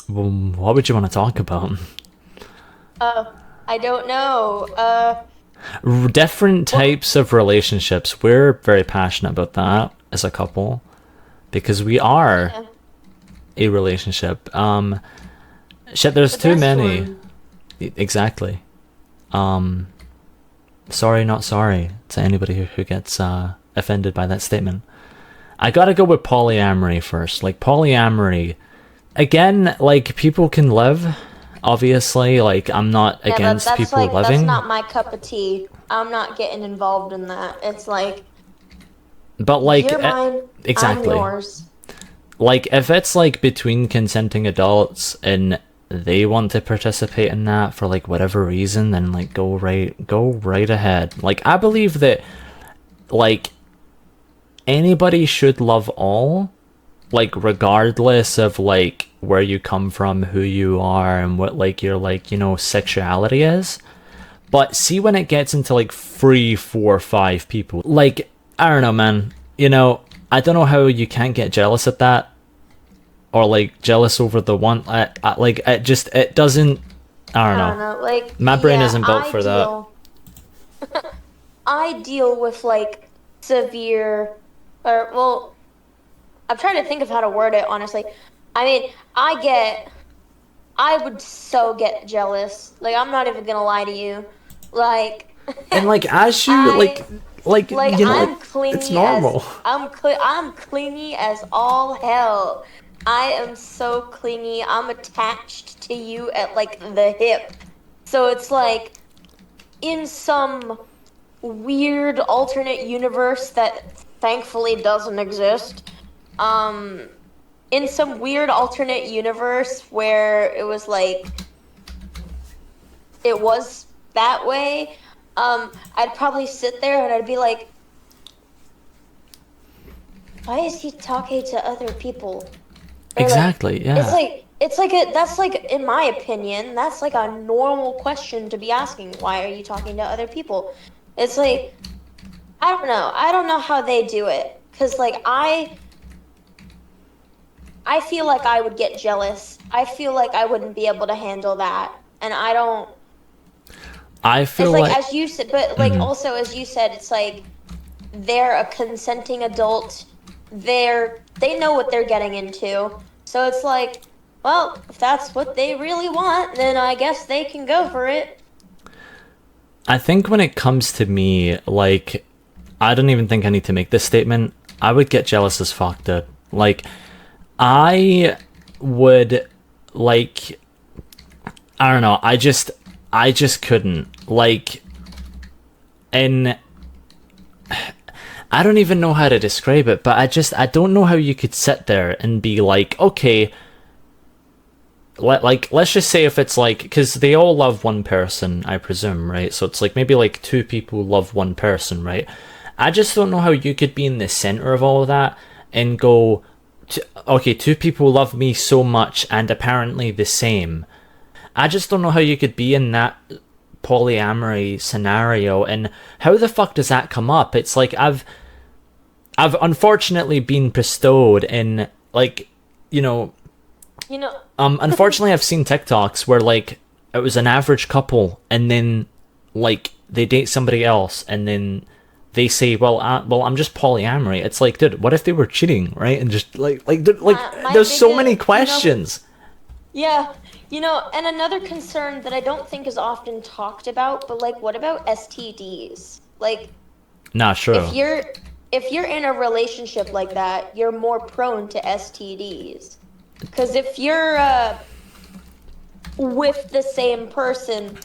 What would you want to talk about? Uh, I don't know. Different Well, types of relationships. We're very passionate about that as a couple because we are yeah, a relationship. Shit, there's the too best many. one. Exactly. Um, Sorry, not sorry to anybody who gets offended by that statement. I gotta go with polyamory first. Like, polyamory, again, like, people can live, obviously. Like, I'm not Yeah, against people that's living, not my cup of tea. I'm not getting involved in that. It's like but, like, you're mine, I'm exactly. yours. Like, if it's, like, between consenting adults and they want to participate in that for, like, whatever reason, then, like, go right ahead. Like, I believe that, like, anybody should love all, like, regardless of, like, where you come from, who you are, and what, like, your, like, sexuality is. But see, when it gets into, like, three, four, five people, like, I don't know, man. I don't know how you can't get jealous at that, or, like, jealous over the one. Like, it doesn't. I don't I know. don't know. Like, My brain yeah, isn't built for that. I deal with like severe, or well, I'm trying to think of how to word it, honestly. I mean, I would so get jealous. Like, I'm not even gonna lie to you. Like, And, like, as you, I like I'm it's clingy as normal. I'm clingy as all hell. I am so clingy. I'm attached to you at like the hip. So it's like in some weird alternate universe that thankfully doesn't exist. Um in some weird alternate universe where it was like it was that way, I'd probably sit there and I'd be like, why is he talking to other people? Or like, Exactly. Yeah. that's like, in my opinion, that's like a normal question to be asking. Why are you talking to other people? It's like, I don't know. I don't know how they do it. Cause like I feel like I would get jealous. I feel like I wouldn't be able to handle that. And I don't, I it's feel like like. as you said, but like Mhm. also as you said, it's like they're a consenting adult. They know what they're getting into. So it's like, well, if that's what they really want, then I guess they can go for it. I think when it comes to me, like, I don't even think I need to make this statement. I would get jealous as fuck, dude. Like, I would, like, I don't know. I just couldn't. Like, and I don't even know how to describe it, but I don't know how you could sit there and be like, okay, let's just say if it's like, because they all love one person, I presume, right? So it's like maybe like two people love one person, right? I just don't know how you could be in the center of all of that and go, okay, two people love me so much and apparently the same. I just don't know how you could be in that polyamory scenario, and how the fuck does that come up? It's like I've unfortunately been bestowed in, like, you know You know, unfortunately, I've seen TikToks where, like, it was an average couple, and then, like, they date somebody else, and then they say, "Well, I'm just polyamory." It's like, dude, what if they were cheating, right? And just dude, my there's so biggest, many questions. yeah, and another concern that I don't think is often talked about, but like, what about STDs? Like, Nah, if true. you're in a relationship like that, you're more prone to STDs. Because if you're with the same person,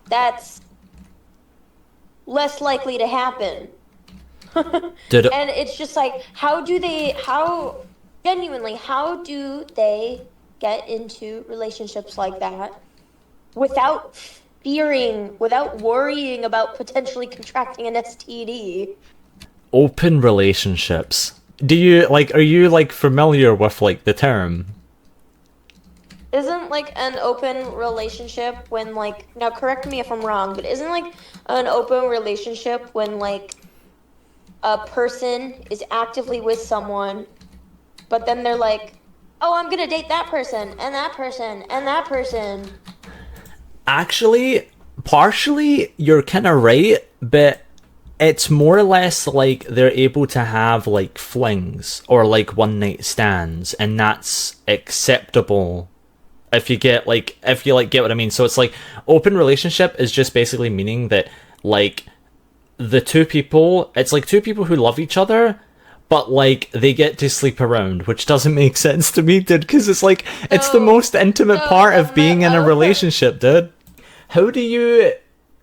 that's less likely to happen. Dude, And it's just like, how do they get into relationships like that without without worrying about potentially contracting an STD? open relationships. Are you, like, familiar with, like, the term? Isn't like an open relationship when like, now correct me if I'm wrong, but isn't like an open relationship when like a person is actively with someone, but then they're like, oh, I'm gonna date that person and that person and that person. Actually, partially, you're kind of right, but it's more or less like they're able to have like flings or like one night stands, and that's acceptable if you get like if you like get what I mean. So it's like open relationship is just basically meaning that like the two people, it's like two people who love each other, but like they get to sleep around, which doesn't make sense to me, dude, because it's like it's the So, most intimate so part of the being in a oh, relationship, dude. How do you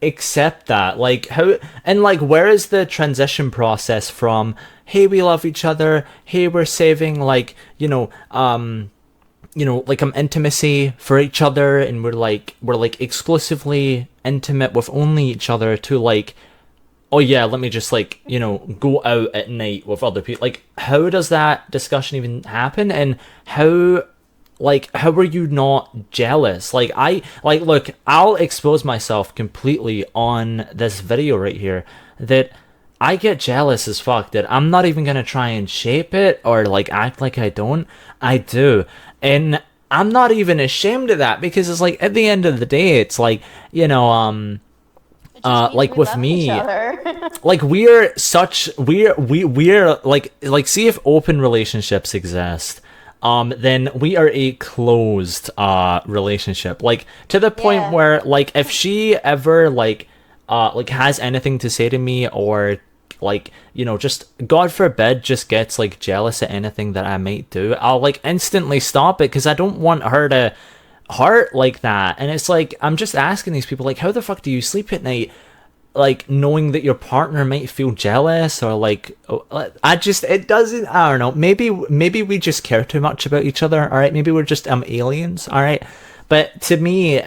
accept that? Like how, and like where is the transition process from hey we love each other, hey we're saving like like intimacy for each other, and we're like exclusively intimate with only each other, to like oh yeah, let me just like go out at night with other people. Like how does that discussion even happen, and how are you not jealous? Like look, I'll expose myself completely on this video right here, that I get jealous as fuck, that I'm not even gonna try and shape it or like act like I don't. I do. And I'm not even ashamed of that, because it's like at the end of the day, it's like, it just means like we with love each me, other. like we're like see if open relationships exist, then we are a closed relationship, like to the point Yeah. where like if she ever like has anything to say to me, or like just god forbid just gets like jealous at anything that I might do, I'll like instantly stop it, because I don't want her to hurt like that. And it's like I'm just asking these people, like how the fuck do you sleep at night, like knowing that your partner might feel jealous, or like I just it doesn't, I don't know, maybe we just care too much about each other, all right, maybe we're just aliens, all right, but to me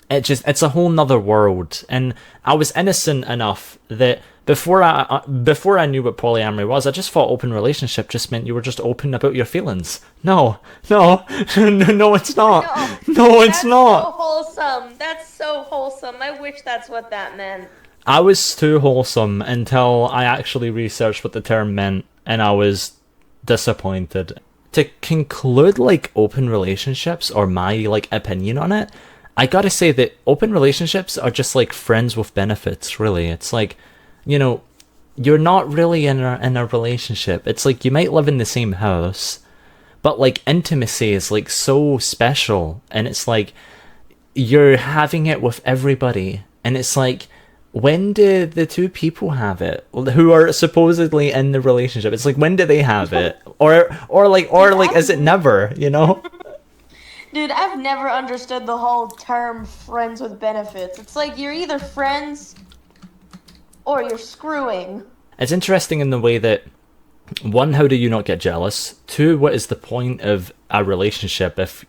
it's a whole nother world. And I was innocent enough that before I knew what polyamory was, I just thought open relationship just meant you were just open about your feelings. No, no, no, it's not. No, No, it's that's so not. wholesome. That's so wholesome. I wish that's what that meant. I was too wholesome until I actually researched what the term meant, and I was disappointed. To conclude like open relationships, or my like opinion on it, I gotta say that open relationships are just like friends with benefits, really. It's like, you know, you're not really in a relationship. It's like you might live in the same house, but like intimacy is like so special, and it's like you're having it with everybody, and it's like when do the two people have it who are supposedly in the relationship? It's like when do they have it, Dude, or like is it never, you know? dude, I've never understood the whole term friends with benefits. It's like you're either friends or you're screwing. It's interesting in the way that, one, how do you not get jealous? Two, what is the point of a relationship if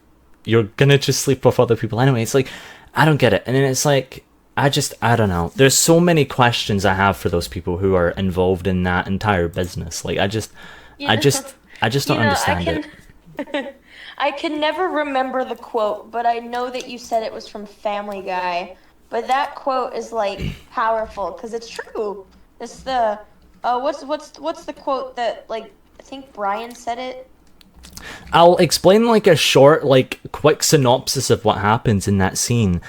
you're gonna just sleep with other people anyway? It's like, I don't get it. And then it's like, I don't know. There's so many questions I have for those people who are involved in that entire business. Like, You I know, just, I just don't I understand it. can I can never remember the quote, but I know that you said it was from Family Guy. But that quote is like powerful because it's true. It's the what's the quote that like I think Brian said it. I'll explain like a short, like quick synopsis of what happens in that scene.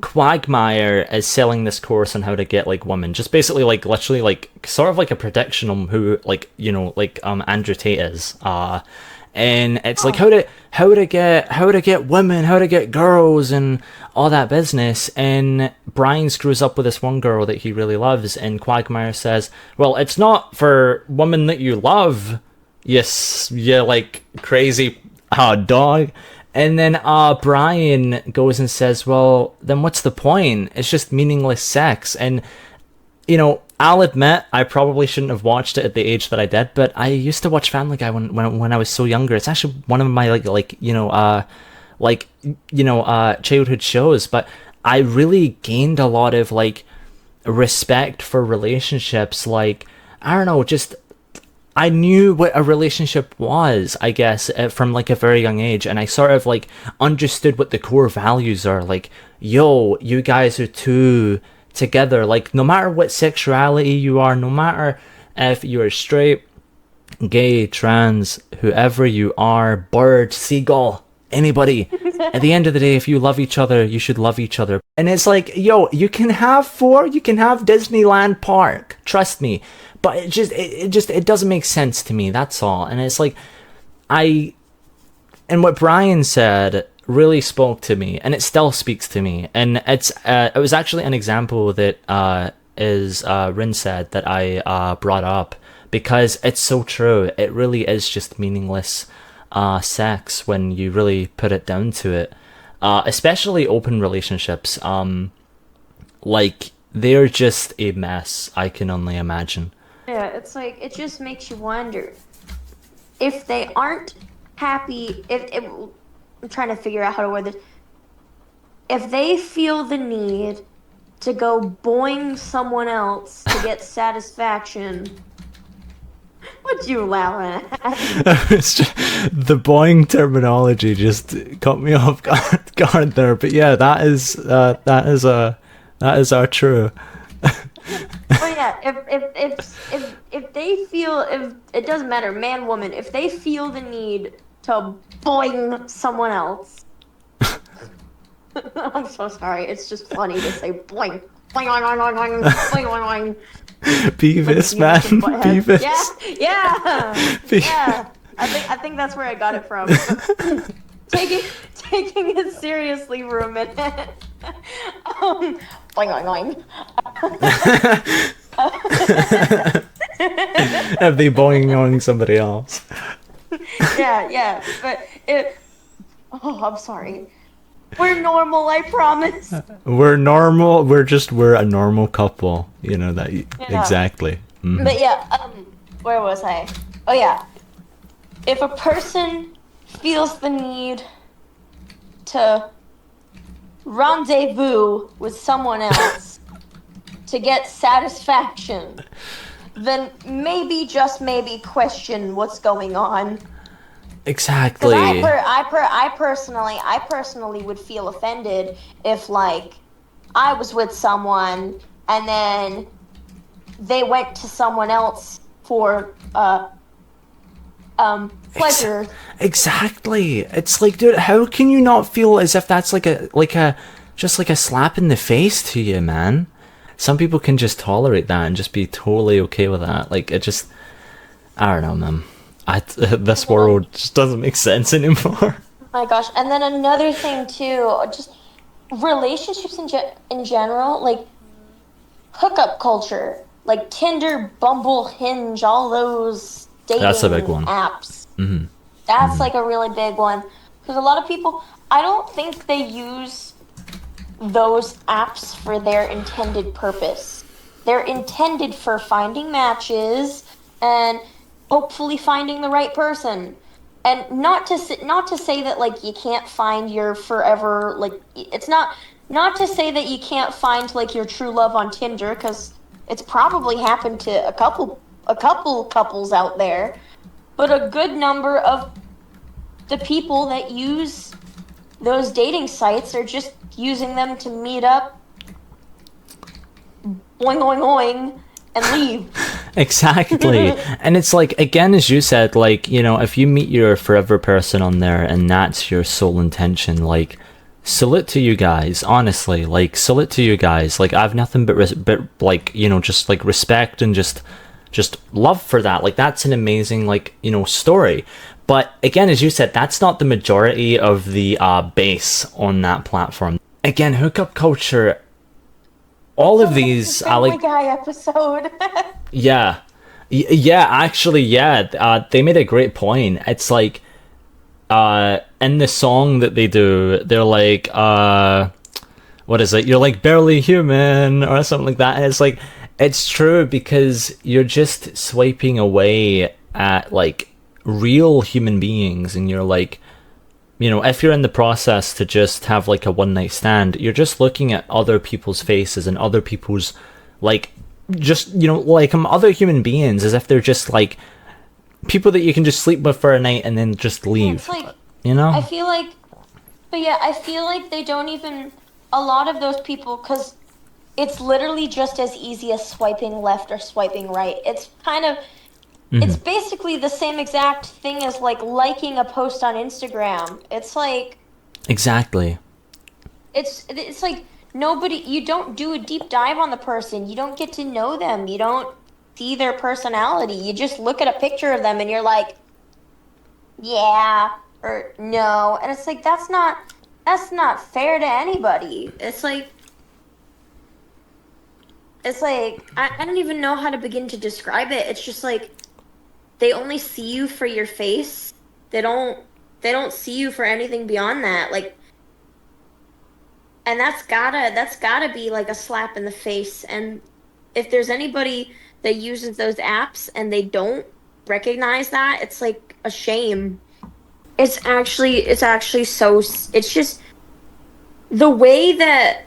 Quagmire is selling this course on how to get like women, just basically like literally like sort of like a prediction on who like Andrew Tate is. And it's like Oh, how to get women, how to get girls, and all that business. And Brian screws up with this one girl that he really loves, and Quagmire says, "Well, it's not for women that you love, yes, yeah, like crazy dog." And then Brian goes and says, "Well, then what's the point? It's just meaningless sex." And I'll admit I probably shouldn't have watched it at the age that I did, but I used to watch Family Guy when I was so younger. It's actually one of my childhood shows. But I really gained a lot of like respect for relationships. Like, I don't know, just I knew what a relationship was, I guess, from like a very young age, and I sort of like understood what the core values are. Like, yo, you guys are two together. Like, no matter what sexuality you are, no matter if you're straight, gay, trans, whoever you are, bird, seagull, anybody. At the end of the day, if you love each other, you should love each other. And it's like, yo, you can have Disneyland Park, trust me. But it doesn't make sense to me, that's all. And it's like, and what Brian said really spoke to me, and it still speaks to me. And it was actually an example that Rin said that I brought up, because it's so true. It really is just meaningless sex when you really put it down to it. Especially open relationships. Like, they're just a mess, I can only imagine. Yeah, it's like, it just makes you wonder if they aren't happy. I'm trying to figure out how to word this. If they feel the need to go boing someone else to get satisfaction, what you laughing at? It's just, the boing terminology just caught me off guard there. But yeah, that is our true. But yeah, if they feel, if it doesn't matter, man, woman, if they feel the need to boing someone else, I'm so sorry. It's just funny to say boing, boing, boing, boing, boing, boing, boing, boing. Beavis, man, Beavis. Yeah. Yeah. I think that's where I got it from. Taking it seriously for a minute. Boing, boing, boing. Have they boing somebody else? Yeah, but I'm sorry. We're normal, I promise. We're normal. We're a normal couple. You know that. Yeah. Exactly. Mm-hmm. But yeah, where was I? Oh yeah. If a person feels the need to rendezvous with someone else to get satisfaction, then maybe, just maybe, question what's going on. Exactly. I personally would feel offended if, like, I was with someone and then they went to someone else for pleasure. Exactly. It's like, dude, how can you not feel as if that's like a slap in the face to you, man? Some people can just tolerate that and just be totally okay with that. Like, it just, I don't know, man. This world just doesn't make sense anymore. Oh my gosh. And then another thing too, just relationships in general, like hookup culture, like Tinder, Bumble, Hinge, all those dating That's a big one. apps. Mm-hmm. That's like a really big one, because a lot of people, I don't think they use those apps for their intended purpose. They're intended for finding matches and hopefully finding the right person. And not to say that, like, you can't find your forever, like, it's not to say that you can't find, like, your true love on Tinder, because it's probably happened to a couple couples out there. But a good number of the people that use those dating sites are just using them to meet up, boing, boing, boing, and leave. Exactly. And it's like, again, as you said, like, you know, if you meet your forever person on there and that's your sole intention, like, salute to you guys, honestly. Like, salute to you guys. Like, I have nothing but like, you know, just like respect and just love for that. Like, that's an amazing, like, you know, story. But again, as you said, that's not the majority of the base on that platform. Again, hookup culture, all of these, Family Guy episode. Yeah, actually, yeah. They made a great point. It's like, in the song that they do, they're like, what is it? You're like barely human or something like that. And it's like, it's true, because you're just swiping away at like real human beings, and you're like, you know, if you're in the process to just have like a one night stand, you're just looking at other people's faces and other people's, like, just, you know, like, other human beings, as if they're just like people that you can just sleep with for a night and then just leave. It's like, you know, I feel like they don't even, a lot of those people, because it's literally just as easy as swiping left or swiping right. It's kind of, it's basically the same exact thing as like liking a post on Instagram. It's like Exactly. it's like nobody you don't do a deep dive on the person. You don't get to know them. You don't see their personality. You just look at a picture of them and you're like, yeah or no. And it's like that's not fair to anybody. It's like I don't even know how to begin to describe it. It's just like they only see you for your face. They don't see you for anything beyond that. Like, and that's gotta be like a slap in the face. And if there's anybody that uses those apps and they don't recognize that, it's like a shame. It's actually so it's just the way that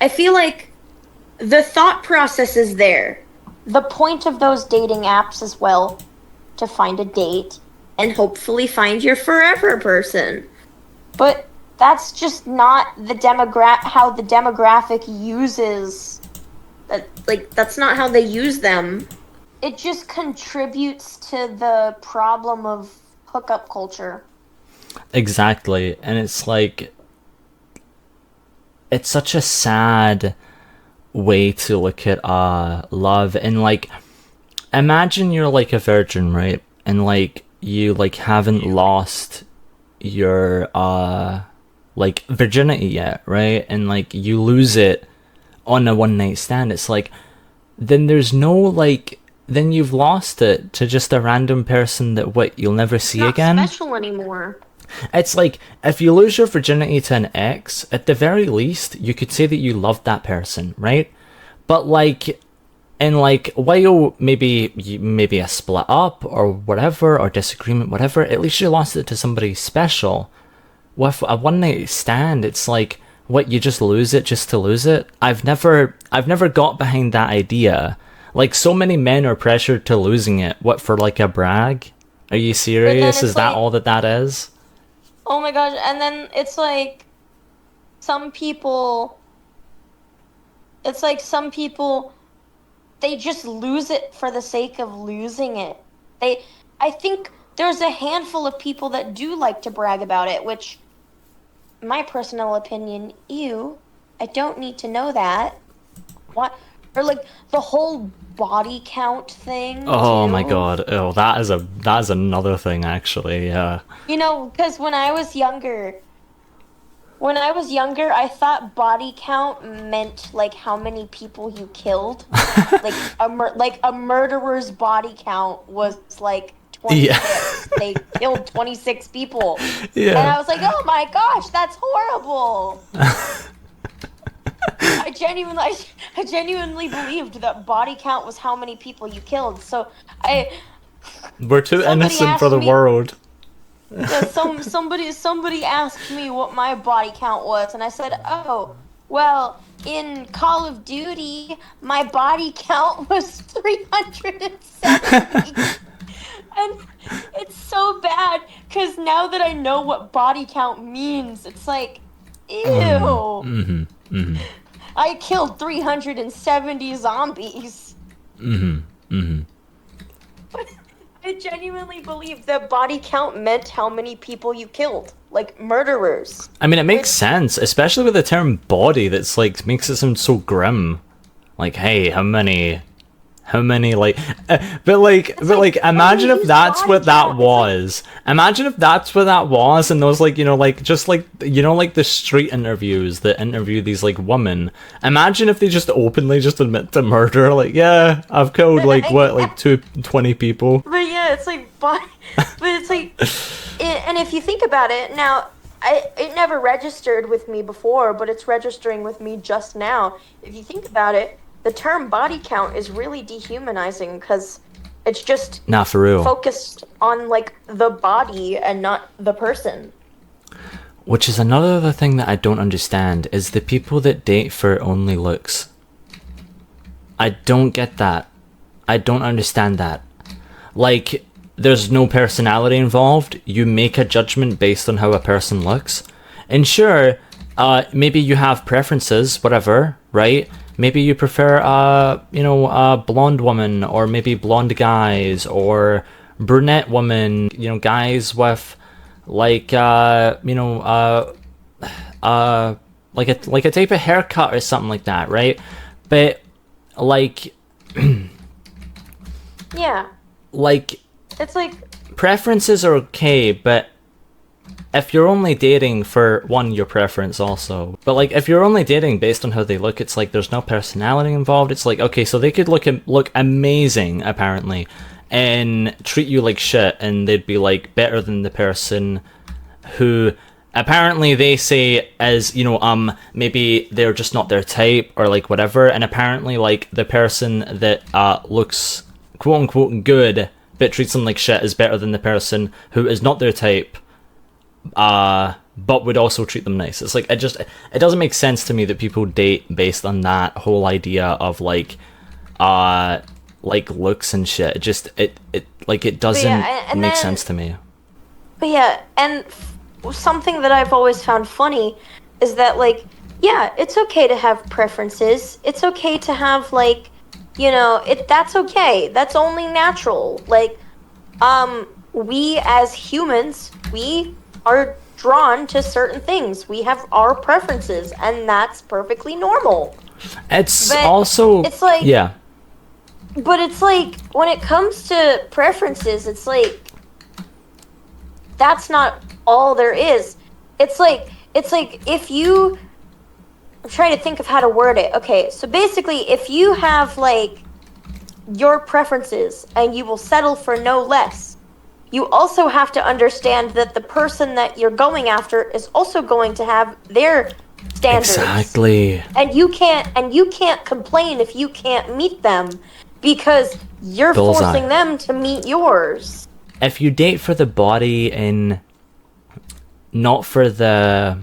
I feel like the thought process is there. The point of those dating apps as well to find a date and hopefully find your forever person. But that's just not how the demographic uses that, like that's not how they use them. It just contributes to the problem of hookup culture. Exactly. And it's like, it's such a sad way to look at love. And like, imagine you're like a virgin, right? And like you like haven't lost your like virginity yet, right? And like you lose it on a one night stand. It's like, then there's no like, then you've lost it to just a random person that what you'll never see Not again. special anymore. It's like, if you lose your virginity to an ex, at the very least, you could say that you loved that person, right? But like, and like, while maybe a split up or whatever, or disagreement, whatever, at least you lost it to somebody special. With a one night stand, it's like, what, you just lose it just to lose it? I've never got behind that idea. Like, so many men are pressured to losing it. What, for like a brag? Are you serious? Is that like, all that is? oh my gosh, and then it's like some people they just lose it for the sake of losing it. I think there's a handful of people that do like to brag about it, which my personal opinion, I don't need to know that. What? Or like the whole body count thing. Oh too. my god. Oh, that is another thing actually, yeah. You know, because when I was younger, I thought body count meant like how many people you killed. like a murderer's body count was like 26. Yeah. They killed 26 people. Yeah. And I was like, oh my gosh, that's horrible. I genuinely believed that body count was how many people you killed. So We're too innocent for the world. Yeah, somebody asked me what my body count was, and I said, oh, well, in Call of Duty, my body count was 370. And it's so bad, because now that I know what body count means, it's like, ew. I killed 370 zombies. I genuinely believe that body count meant how many people you killed, like murderers. I mean, it makes sense, especially with the term body. That's like makes it sound so grim. Like, hey, how many, like, but like, imagine if that's what that was. Imagine if that's what that was, and those like, like just like like the street interviews that interview these like women. Imagine if they just openly just admit to murder. Like, yeah, I've killed like what, like 20 people. But yeah, it's like, but it's like, and if you think about it now, it never registered with me before, but it's registering with me just now. If you think about it, the term body count is really dehumanizing because it's just not for real focused on like the body and not the person. Which is another thing that I don't understand is the people that date for only looks. I don't get that. I don't understand that. Like, there's no personality involved. You make a judgment based on how a person looks. And sure, maybe you have preferences, whatever, right? maybe you prefer a blonde woman, or maybe blonde guys, or brunette women, guys with like like a type of haircut or something like that, right? But like Yeah. like It's like, preferences are okay, but if you're only dating for one, your preference also, but like if you're only dating based on how they look, it's like there's no personality involved. It's like, okay, so they could look amazing apparently, and treat you like shit, and they'd be like better than the person who apparently they say as maybe they're just not their type, or like whatever, and apparently like the person that looks quote unquote good but treats them like shit is better than the person who is not their type, but would also treat them nice. It's like, it doesn't make sense to me that people date based on that whole idea of like looks and shit. It doesn't make sense to me. but yeah, and something that I've always found funny is that, like, yeah, it's okay to have preferences. It's okay to have, like, that's okay. That's only natural. Like, we as humans, we are drawn to certain things. We have our preferences, and that's perfectly normal. It's But also, it's like, yeah, but it's like, when it comes to preferences, it's like, that's not all there is. It's like if you, I'm trying to think of how to word it. Okay, so basically, if you have like your preferences and you will settle for no less, you also have to understand that the person that you're going after is also going to have their standards. exactly. And you can't complain if you can't meet them, because you're Bullseye. forcing them to meet yours. If you date for the body and not for the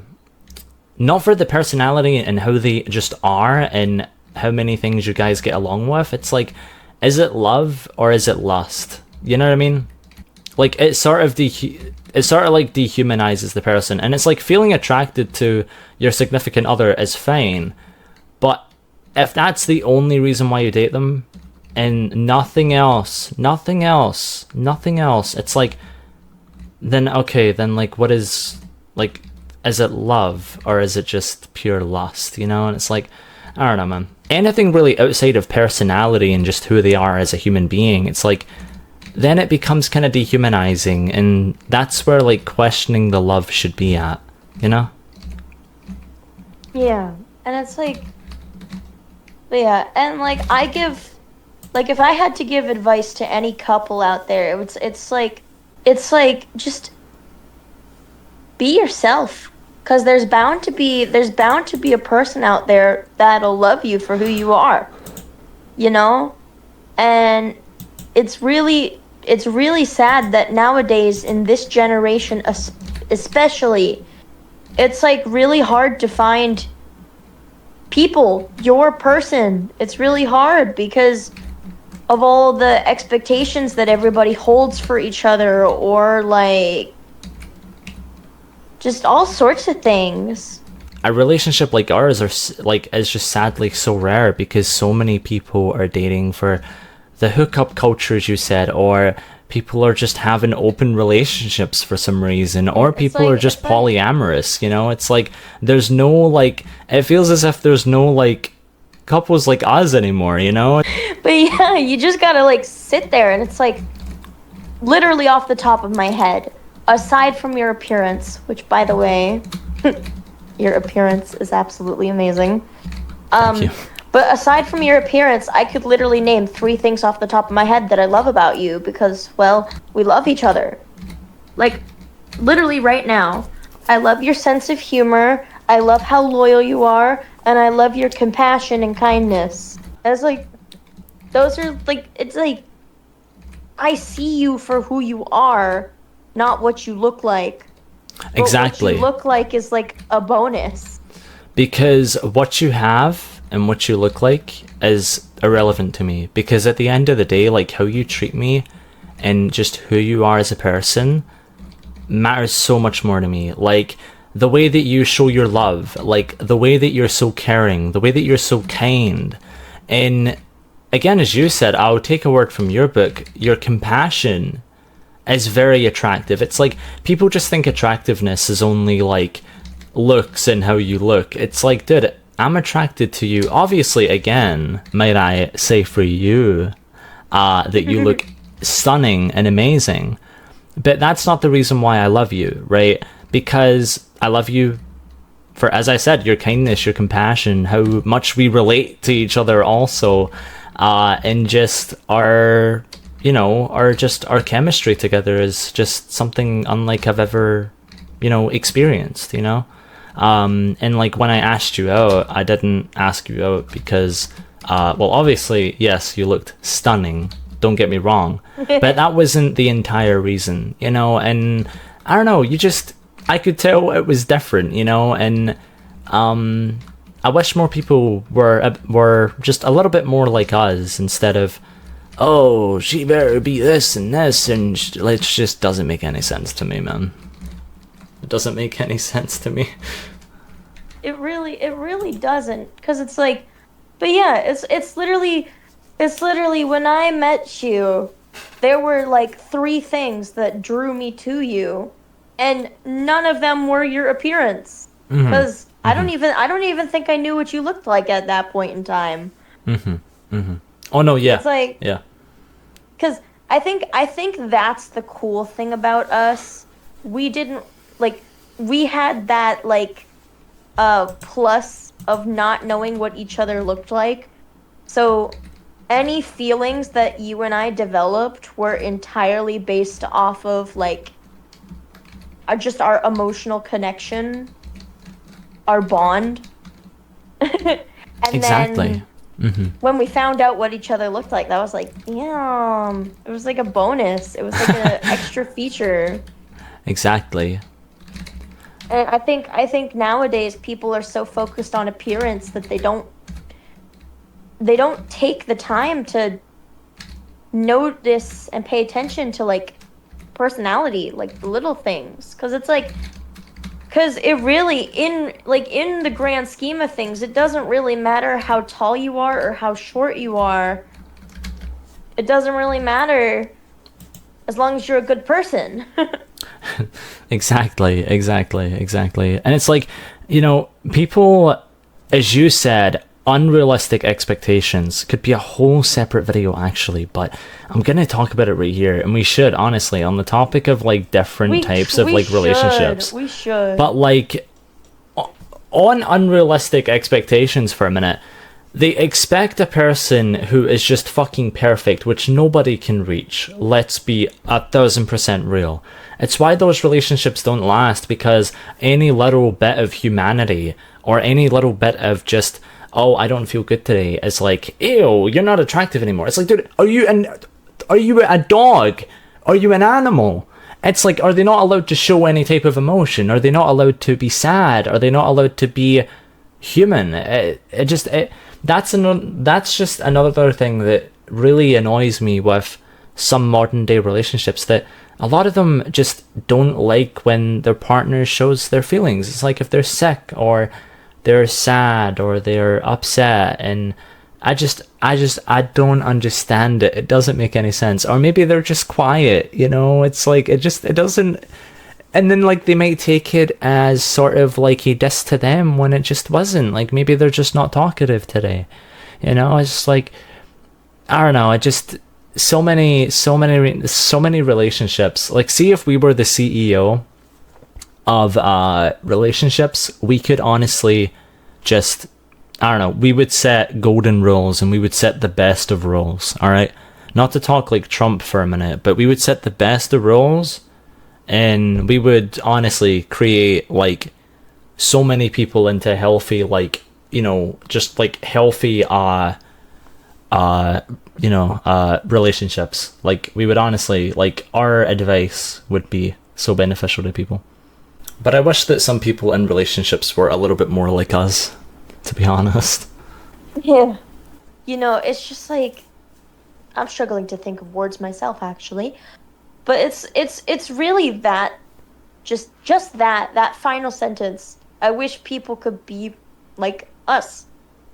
personality and how they just are and how many things you guys get along with, it's like, is it love or is it lust? You know what I mean? Like, it sort of like dehumanizes the person, and it's like, feeling attracted to your significant other is fine, but if that's the only reason why you date them and nothing else, it's like, then okay, then like, what is, like, is it love or is it just pure lust, And it's like, I don't know, man. Anything really outside of personality and just who they are as a human being, it's like, then it becomes kind of dehumanizing, and that's where like questioning the love should be at, Yeah, and it's like, yeah, and like, if I had to give advice to any couple out there, it's like just be yourself, because there's bound to be a person out there that'll love you for who you are, and it's really sad that nowadays, in this generation especially, it's like really hard to find people, your person. It's really hard because of all the expectations that everybody holds for each other, or like just all sorts of things. A relationship like ours is just sadly so rare, because so many people are dating for the hookup culture, as you said, or people are just having open relationships for some reason, or people are just polyamorous, It's like, there's no, like, it feels as if there's no, like, couples like us anymore, But yeah, you just gotta, like, sit there, and it's like, literally off the top of my head, aside from your appearance, which, by the way, your appearance is absolutely amazing. Thank you. But aside from your appearance, I could literally name 3 things off the top of my head that I love about you, because, well, we love each other. Like, literally right now, I love your sense of humor, I love how loyal you are, and I love your compassion and kindness. And it's like, those are, like, it's like, I see you for who you are, not what you look like. Exactly. What you look like is, like, a bonus. Because what you have and what you look like is irrelevant to me, because at the end of the day, like, how you treat me and just who you are as a person matters so much more to me. Like, the way that you show your love, like the way that you're so caring, the way that you're so kind. And again, as you said, I'll take a word from your book, your compassion is very attractive. It's like people just think attractiveness is only like looks and how you look. It's like, dude, I'm attracted to you. Obviously, again, might I say for you, that you look stunning and amazing. But that's not the reason why I love you, right? Because I love you for, as I said, your kindness, your compassion, how much we relate to each other also, and just our, you know, our chemistry together is just something unlike I've ever, you know, experienced, you know? And like when I asked you out, I didn't ask you out because, well, obviously, yes, you looked stunning. Don't get me wrong, but that wasn't the entire reason, you know. And I don't know, I could tell it was different, you know. And I wish more people were just a little bit more like us instead of, oh, she better be this and this, and it just doesn't make any sense to me, man. It doesn't make any sense to me. It really doesn't, because it's like, but yeah, it's literally when I met you, there were like 3 things that drew me to you, and none of them were your appearance, because I don't even think I knew what you looked like at that point in time. Oh no, yeah. It's like, yeah. because I think that's the cool thing about us. We didn't, like, we had that, like, plus of not knowing what each other looked like. So any feelings that you and I developed were entirely based off of, like, just our emotional connection, our bond. And Exactly. then when we found out what each other looked like, that was like, damn. It was like a bonus. It was like an extra feature. Exactly. And I think nowadays people are so focused on appearance that they don't take the time to notice and pay attention to, like, personality, like the little things. Because it's like, because it really, in the grand scheme of things, it doesn't really matter how tall you are or how short you are. It doesn't really matter as long as you're a good person. Exactly. And it's like, you know, people, as you said, unrealistic expectations could be a whole separate video actually, but I'm gonna talk about it right here, and we should, honestly, on the topic of like different types of like relationships. We should. But like on unrealistic expectations for a minute, they expect a person who is just fucking perfect, which nobody can reach. Let's be 1000% real. It's why those relationships don't last, because any little bit of humanity or any little bit of just, oh, I don't feel good today, is like, ew, you're not attractive anymore. It's like, dude, are you a dog? Are you an animal? It's like, are they not allowed to show any type of emotion? Are they not allowed to be sad? Are they not allowed to be human? That's just another thing that really annoys me with some modern day relationships, that a lot of them just don't like when their partner shows their feelings. It's like if they're sick or they're sad or they're upset, and I don't understand it. It doesn't make any sense. Or maybe they're just quiet, you know? It's like, it doesn't. And then, like, they might take it as sort of like a diss to them when it just wasn't. Like, maybe they're just not talkative today. You know, it's just like, I don't know. So many relationships. Like, see, if we were the CEO of relationships, we could honestly just, I don't know, we would set golden rules, and we would set the best of rules, all right? Not to talk like Trump for a minute, but we would set the best of rules, and we would honestly create, like, so many people into healthy, like, you know, just like healthy relationships. Like, we would honestly, like, our advice would be so beneficial to people. But I wish that some people in relationships were a little bit more like us, to be honest. Yeah. You know, it's just like, I'm struggling to think of words myself, actually. But it's really that just that final sentence. I wish people could be like us.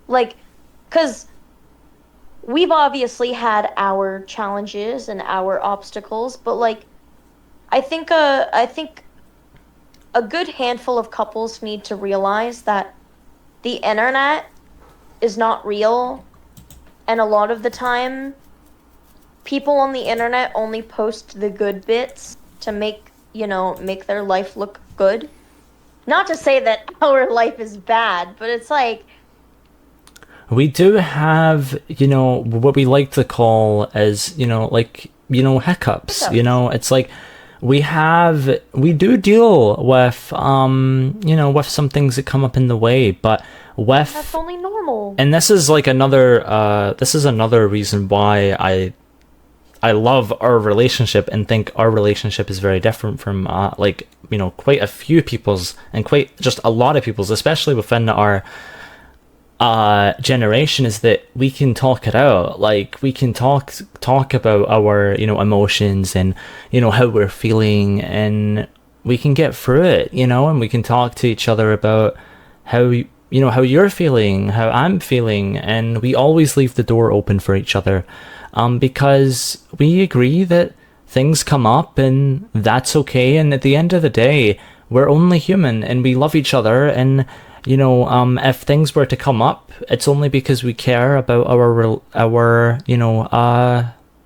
Like, cuz we've obviously had our challenges and our obstacles, but like I think a good handful of couples need to realize that the internet is not real, and a lot of the time people on the internet only post the good bits to make their life look good. Not to say that our life is bad, but it's like, We do have, what we like to call as, hiccups. hiccups. It's like we do deal with, with some things that come up in the way, but That's with, only normal. and this is another reason why I love our relationship and think our relationship is very different from, quite a few people's and quite just a lot of people's, especially within our generation, is that we can talk it out. Like, we can talk about our emotions and how we're feeling, and we can get through it, and we can talk to each other about how how you're feeling, how I'm feeling, and we always leave the door open for each other, because we agree that things come up and that's okay, and at the end of the day we're only human and we love each other, and if things were to come up, it's only because we care about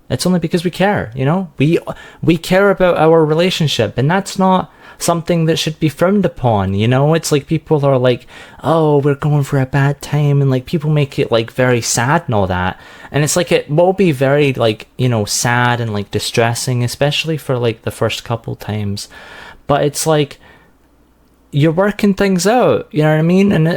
it's only because we care, we care about our relationship, and that's not something that should be frowned upon. It's like people are like, oh, we're going for a bad time, and like people make it like very sad and all that, and it's like it will be very like sad and like distressing, especially for like the first couple times, but it's like you're working things out, you know what I mean? And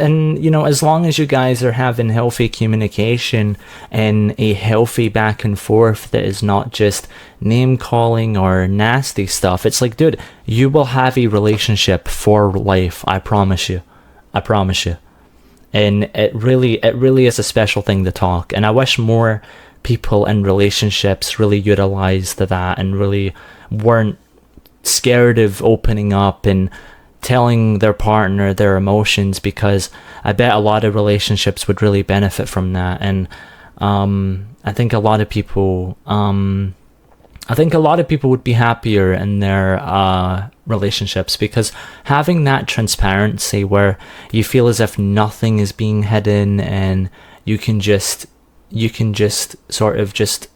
as long as you guys are having healthy communication and a healthy back and forth that is not just name calling or nasty stuff, it's like, dude, you will have a relationship for life. I promise you. I promise you. And it really is a special thing to talk. And I wish more people in relationships really utilized that and really weren't scared of opening up and telling their partner their emotions, because I bet a lot of relationships would really benefit from that. And I think a lot of people would be happier in their relationships, because having that transparency where you feel as if nothing is being hidden, and you can just sort of just,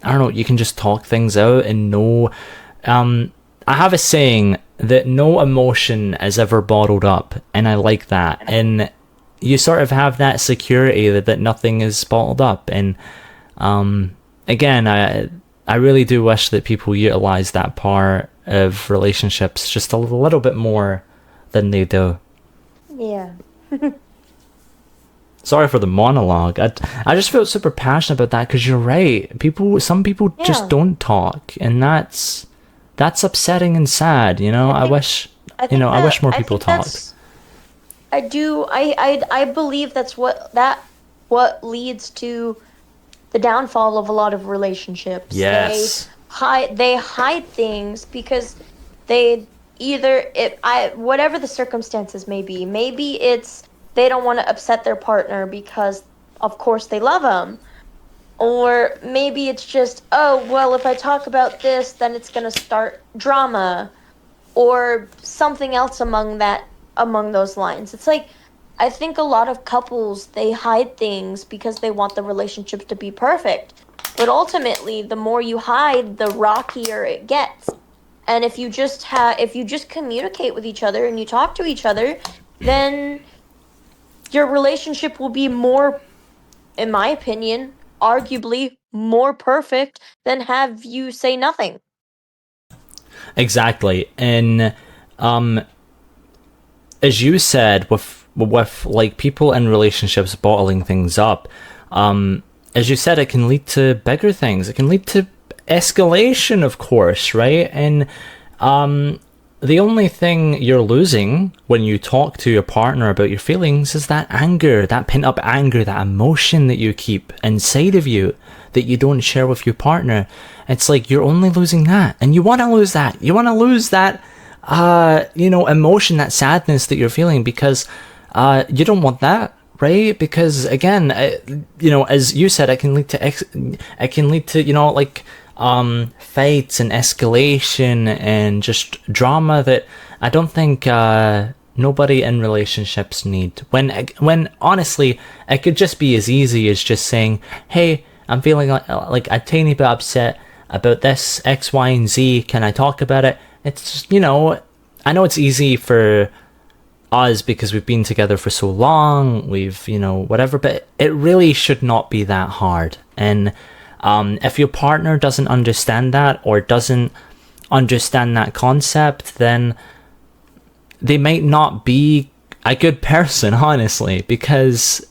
I don't know, you can just talk things out and know. I have a saying that no emotion is ever bottled up, and I like that. And you sort of have that security that nothing is bottled up. And again, I really do wish that people utilize that part of relationships just a little bit more than they do. Yeah. Sorry for the monologue. I just feel super passionate about that, because you're right. Some people just Yeah. don't talk, and that's upsetting and sad. I wish I wish more people talked. I believe that's what leads to the downfall of a lot of relationships. Yes. They hide things because they whatever the circumstances may be. Maybe it's they don't want to upset their partner because of course they love them. Or maybe it's just, oh, well, if I talk about this, then it's going to start drama, or something else among those lines. It's like, I think a lot of couples, they hide things because they want the relationship to be perfect. But ultimately, the more you hide, the rockier it gets. And if you just communicate with each other and you talk to each other, then your relationship will be more, in my opinion, arguably more perfect than have you say nothing. Exactly. And as you said, with like people in relationships bottling things up, as you said, it can lead to bigger things. It can lead to escalation, of course, right? And the only thing you're losing when you talk to your partner about your feelings is that anger, that pent-up anger, that emotion that you keep inside of you that you don't share with your partner. It's like you're only losing that, and you want to lose that. You want to lose that emotion, that sadness that you're feeling, because you don't want that, right? Because again, as you said, it can lead to it can lead to like fights and escalation and just drama that I don't think nobody in relationships need. When honestly, it could just be as easy as just saying, "Hey, I'm feeling like a tiny bit upset about this X, Y, and Z. Can I talk about it?" It's I know it's easy for us because we've been together for so long, we've whatever, but it really should not be that hard. And if your partner doesn't understand that, or doesn't understand that concept, then they might not be a good person, honestly, because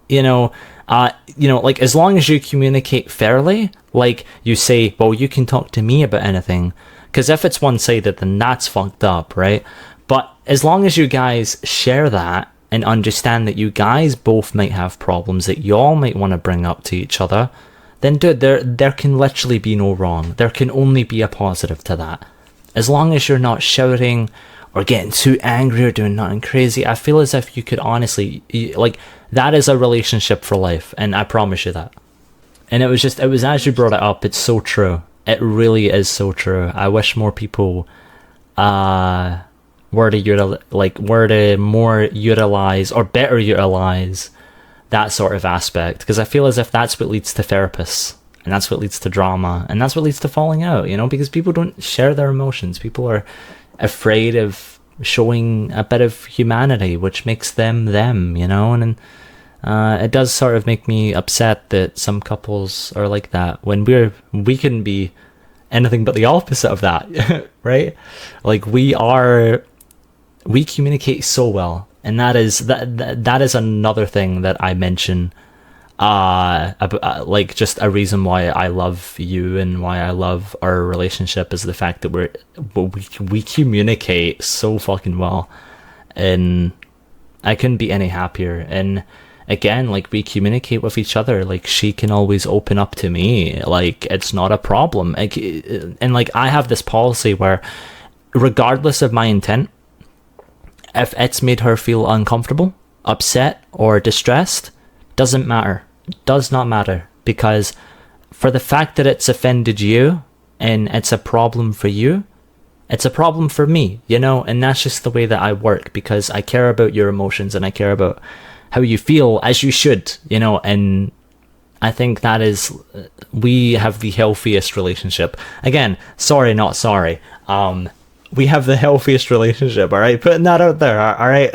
like, as long as you communicate fairly, like you say, well, you can talk to me about anything, because if it's one-sided, then that's fucked up, right? But as long as you guys share that and understand that you guys both might have problems that y'all might want to bring up to each other, then dude, there can literally be no wrong. There can only be a positive to that. As long as you're not shouting or getting too angry or doing nothing crazy, I feel as if you could honestly, like, that is a relationship for life, and I promise you that. And it was as you brought it up, it's so true. It really is so true. I wish more people were to more utilize, or better utilize, that sort of aspect, because I feel as if that's what leads to therapists, and that's what leads to drama, and that's what leads to falling out, because people don't share their emotions. People are afraid of showing a bit of humanity, which makes them, and it does sort of make me upset that some couples are like that, when we can be anything but the opposite of that. Right? Like, we communicate so well, and that is another thing that I mention, like, just a reason why I love you and why I love our relationship, is the fact that we communicate so fucking well, and I couldn't be any happier. And again, like, we communicate with each other. Like, she can always open up to me, like, it's not a problem. And like, I have this policy where, regardless of my intent, if it's made her feel uncomfortable, upset, or distressed, doesn't matter. It does not matter, because for the fact that it's offended you and it's a problem for you, it's a problem for me, and that's just the way that I work, because I care about your emotions and I care about how you feel, as you should, and I think that is, we have the healthiest relationship. Again, sorry, not sorry. We have the healthiest relationship, all right? Putting that out there, all right?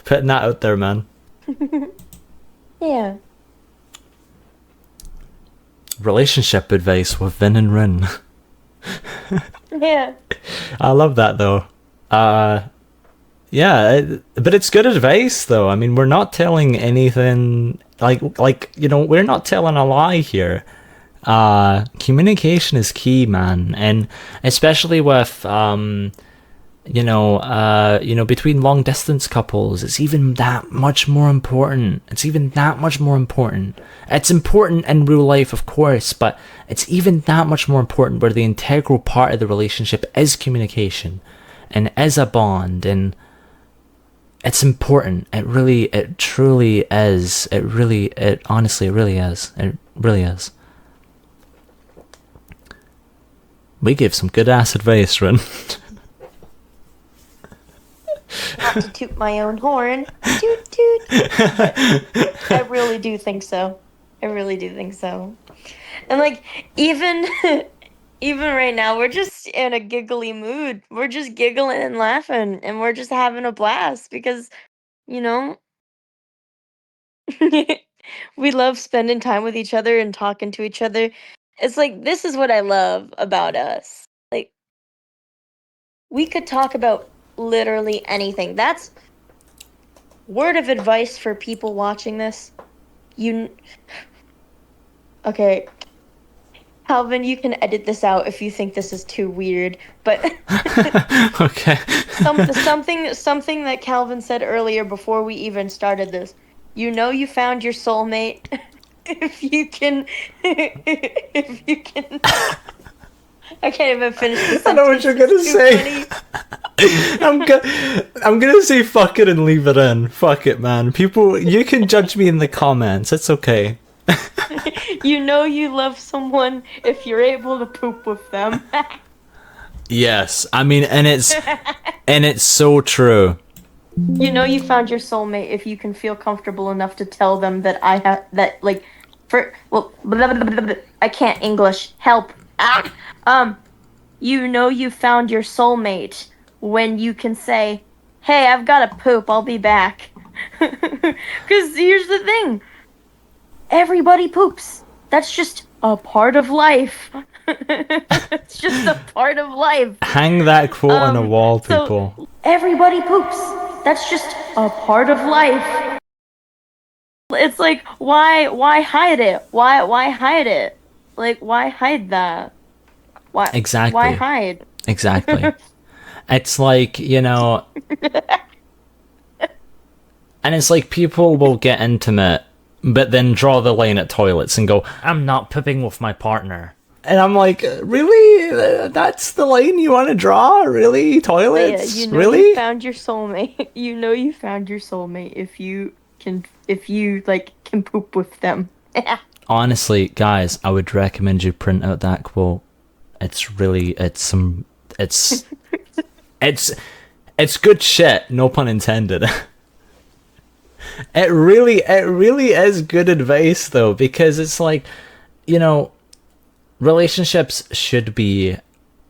Putting that out there, man. Yeah. Relationship advice with Vin and Rin. Yeah. I love that, though. Yeah, but it's good advice, though. I mean, we're not telling anything, like we're not telling a lie here. Communication is key, man, and especially with between long distance couples, it's even that much more important. It's important in real life, of course, but it's even that much more important, where the integral part of the relationship is communication and is a bond, and it's important. It truly is. Honestly, it really is. It really is. We gave some good ass advice, Rin. Not to toot my own horn. Toot toot. I really do think so. And like, even even right now, we're just in a giggly mood. We're just giggling and laughing, and we're just having a blast because, you know, we love spending time with each other and talking to each other. It's like, this is what I love about us. Like, we could talk about literally anything. That's word of advice for people watching this. Okay, Calvin, you can edit this out if you think this is too weird, but Okay. something that Calvin said earlier before we even started this. You found your soulmate if you can I can't even finish the sentence. I know what you're gonna It's too say. funny. I'm gonna say fuck it and leave it in. Fuck it, man. People, you can judge me in the comments. It's okay. You know you love someone if you're able to poop with them. Yes, I mean, and it's so true. You know you found your soulmate if you can feel comfortable enough to tell them that I have that like for well blah, blah, blah, blah, I can't English. Help. You know you found your soulmate when you can say, "Hey, I've got to poop. I'll be back." Cuz here's the thing. Everybody poops. That's just a part of life. It's just a part of life. Hang that quote on a wall, people. So everybody poops. That's just a part of life. It's like why hide it? Why hide it? Like why hide that? Why Exactly. Why hide? Exactly. It's like, you know, and it's like people will get intimate, but then draw the line at toilets and go, I'm not pooping with my partner. And I'm like, really? That's the line you want to draw? Really? Toilets? Yeah, you know really? you found your soulmate. You know you found your soulmate if you like can poop with them. Honestly, guys, I would recommend you print out that quote. It's really, it's it's good shit, no pun intended. It really is good advice though, because it's like, you know, relationships should be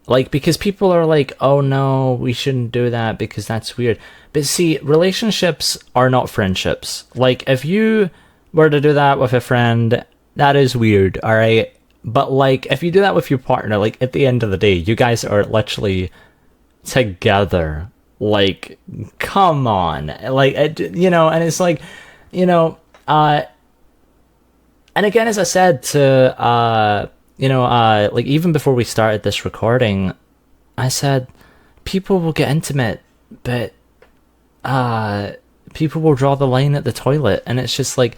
like, because people are like, oh no, we shouldn't do that because that's weird. But see, relationships are not friendships. Like, if you were to do that with a friend, that is weird, alright? But like, if you do that with your partner, like, at the end of the day, you guys are literally together. Like, come on. Like, you know, and it's like, you know, and again, as I said to, you know, like, even before we started this recording, I said, people will get intimate, but, people will draw the line at the toilet, and it's just like,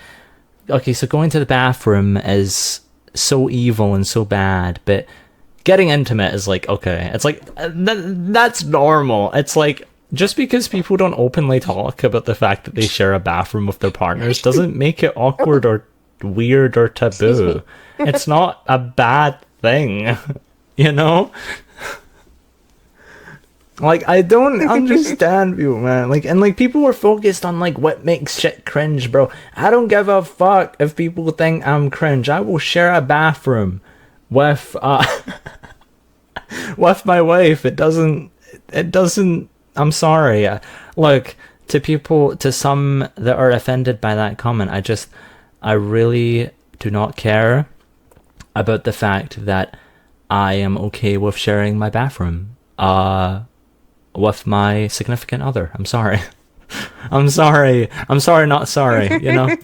okay, so going to the bathroom is so evil and so bad, but getting intimate is like, okay, it's like, that's normal. It's like, just because people don't openly talk about the fact that they share a bathroom with their partners doesn't make it awkward or weird or taboo. It's not a bad thing, you know? Like, I don't understand people, man. Like, and like, people were focused on like what makes shit cringe, bro. I don't give a fuck if people think I'm cringe. I will share a bathroom with with my wife. It doesn't I'm sorry. Look, to people, to some that are offended by that comment, I really do not care about the fact that I am okay with sharing my bathroom with my significant other. I'm sorry. I'm sorry, not sorry, you know?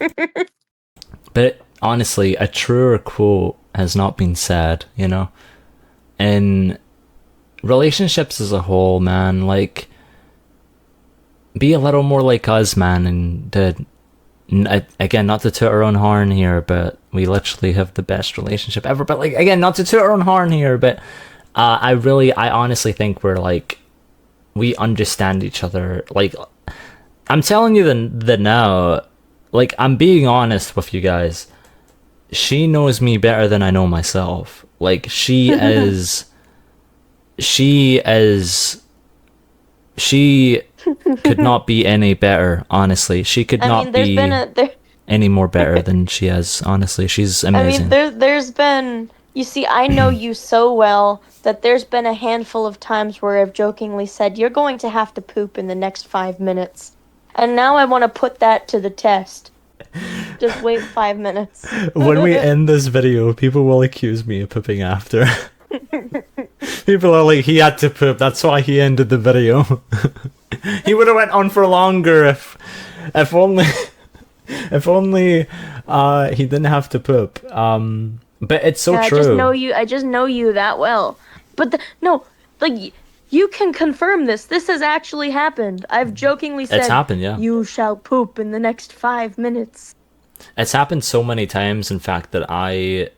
But honestly, a truer quote has not been said, you know? In relationships as a whole, man, like, be a little more like us, man, and again, not to toot our own horn here, but we literally have the best relationship ever. But like, again, not to toot our own horn here, but I honestly think we're like, we understand each other. Like, I'm telling you the now, like, I'm being honest with you guys. She knows me better than I know myself. Like, she could not be any better, honestly. She could not be any more better than she is, honestly. She's amazing. I mean, there's been, you see, I know you so well that there's been a handful of times where I've jokingly said, you're going to have to poop in the next 5 minutes. And now I want to put that to the test. Just wait 5 minutes. When we end this video, people will accuse me of pooping after. People are like, he had to poop, that's why he ended the video. He would have went on for longer if only he didn't have to poop. But it's so true. I just know you that well. But no, like, you can confirm this. This has actually happened. I've jokingly said, it's happened, yeah. You shall poop in the next 5 minutes. It's happened so many times, in fact, that I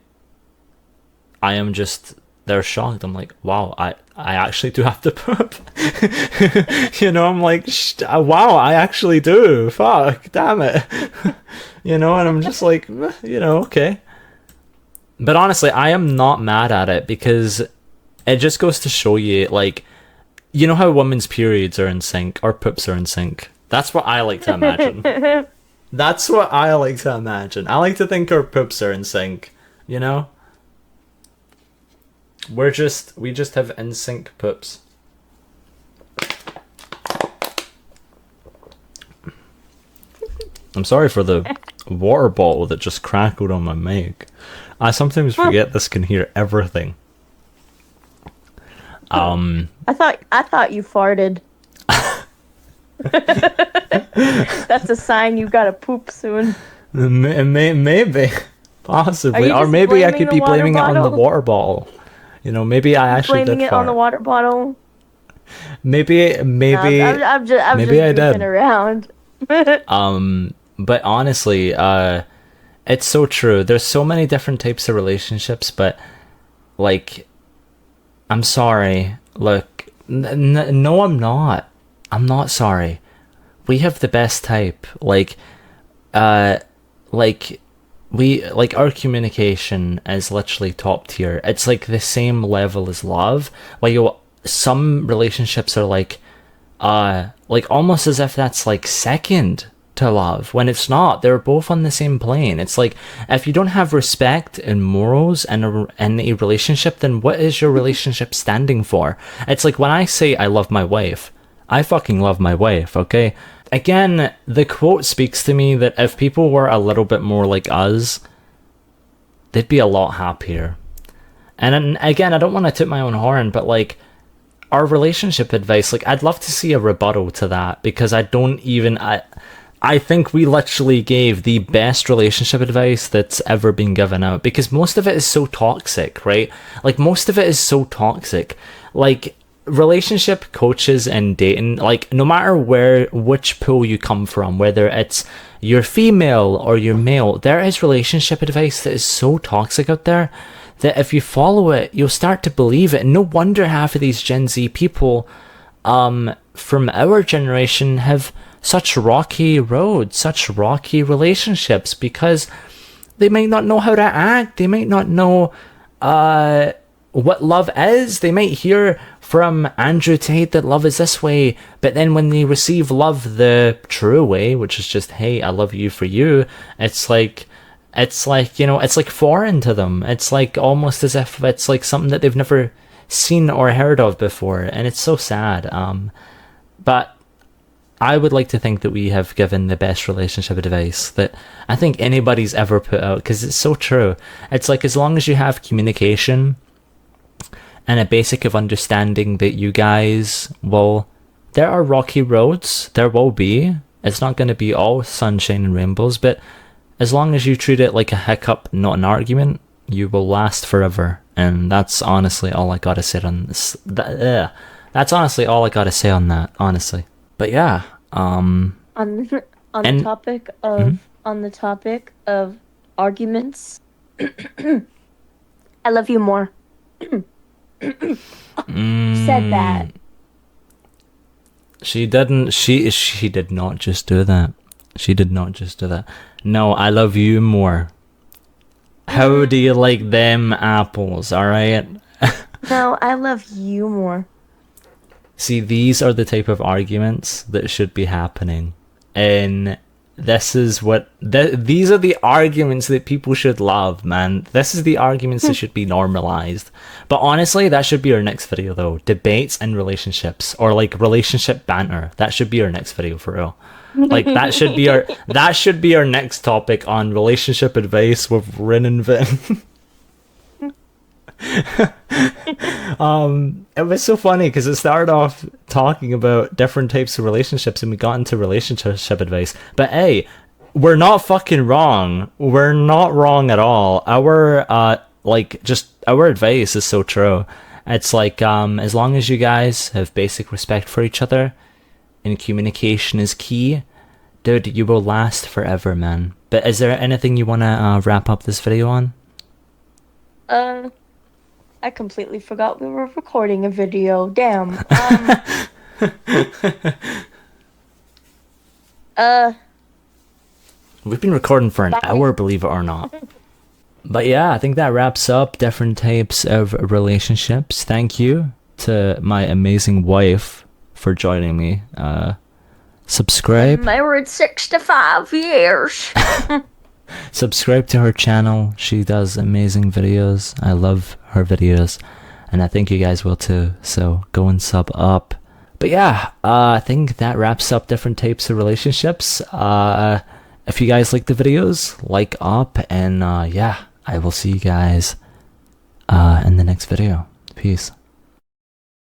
am just they're shocked. I'm like, wow, I actually do have to poop. You know, I'm like, wow, I actually do. Fuck, damn it. You know, and I'm just like, you know, okay. But honestly, I am not mad at it because it just goes to show you, like, you know how women's periods are in sync, or poops are in sync. That's what I like to imagine. That's what I like to imagine. I like to think our poops are in sync, you know? We just have in sync poops. I'm sorry for the water bottle that just crackled on my mic. I sometimes forget this can hear everything. I thought you farted. That's a sign you gotta poop soon. Maybe, possibly, or maybe I could be blaming it on the water bottle. You know, maybe I actually blaming did it fart. on the water bottle. Maybe I'm just maybe I did. around. But honestly, it's so true. There's so many different types of relationships, but like, I'm sorry. Look, no, I'm not. I'm not sorry. We have the best type. Like our communication is literally top tier. It's like the same level as love. Some relationships are like almost as if that's like second to love, when it's not. They're both on the same plane. It's like, if you don't have respect and morals in a relationship, then what is your relationship standing for? It's like when I say I love my wife, I fucking love my wife, okay? Again, the quote speaks to me that if people were a little bit more like us, they'd be a lot happier. And again, I don't want to toot my own horn, but like, our relationship advice, like, I'd love to see a rebuttal to that, because I think we literally gave the best relationship advice that's ever been given out, because most of it is so toxic, right? Like, most of it is so toxic. Like, relationship coaches and dating, like, no matter which pool you come from, whether it's you're female or you're male, there is relationship advice that is so toxic out there that if you follow it, you'll start to believe it. And no wonder half of these Gen Z people from our generation have such rocky roads, such rocky relationships, because they might not know how to act. They might not know what love is. They might hear from Andrew Tate that love is this way, but then when they receive love the true way, which is just, hey, I love you for you, it's like, you know, it's like foreign to them. It's like almost as if it's like something that they've never seen or heard of before, and it's so sad. But I would like to think that we have given the best relationship advice that I think anybody's ever put out, because it's so true. It's like, as long as you have communication and a basic of understanding that you guys will, there are rocky roads, there will be. It's not going to be all sunshine and rainbows, but as long as you treat it like a hiccup, not an argument, you will last forever. And that's honestly all I gotta say on this. That's honestly all I gotta say on that, honestly. But yeah, on the topic of arguments, I love you more. Said that. She didn't. She did not just do that. She did not just do that. No, I love you more. How do you like them apples? All right. No, I love you more. See, these are the type of arguments that should be happening, and this is what these are the arguments that people should love, man. This is the arguments that should be normalized. But honestly, that should be our next video, though. Debates and relationships, or like relationship banter. That should be our next video, for real. Like, that should be our next topic on relationship advice with Rin and Vin. It was so funny because it started off talking about different types of relationships and we got into relationship advice. But hey, we're not fucking wrong. We're not wrong at all. Our our advice is so true. It's like, as long as you guys have basic respect for each other and communication is key, dude, you will last forever, man. But is there anything you want to wrap up this video on? I completely forgot we were recording a video. Damn. We've been recording for an hour, believe it or not. But yeah, I think that wraps up different types of relationships. Thank you to my amazing wife for joining me. Subscribe. Married 65 years. Subscribe to her channel. She does amazing videos. I love her videos, and I think you guys will too. So go and sub up. But yeah, I think that wraps up different types of relationships. If you guys like the videos, like up, and yeah, I will see you guys in the next video. Peace.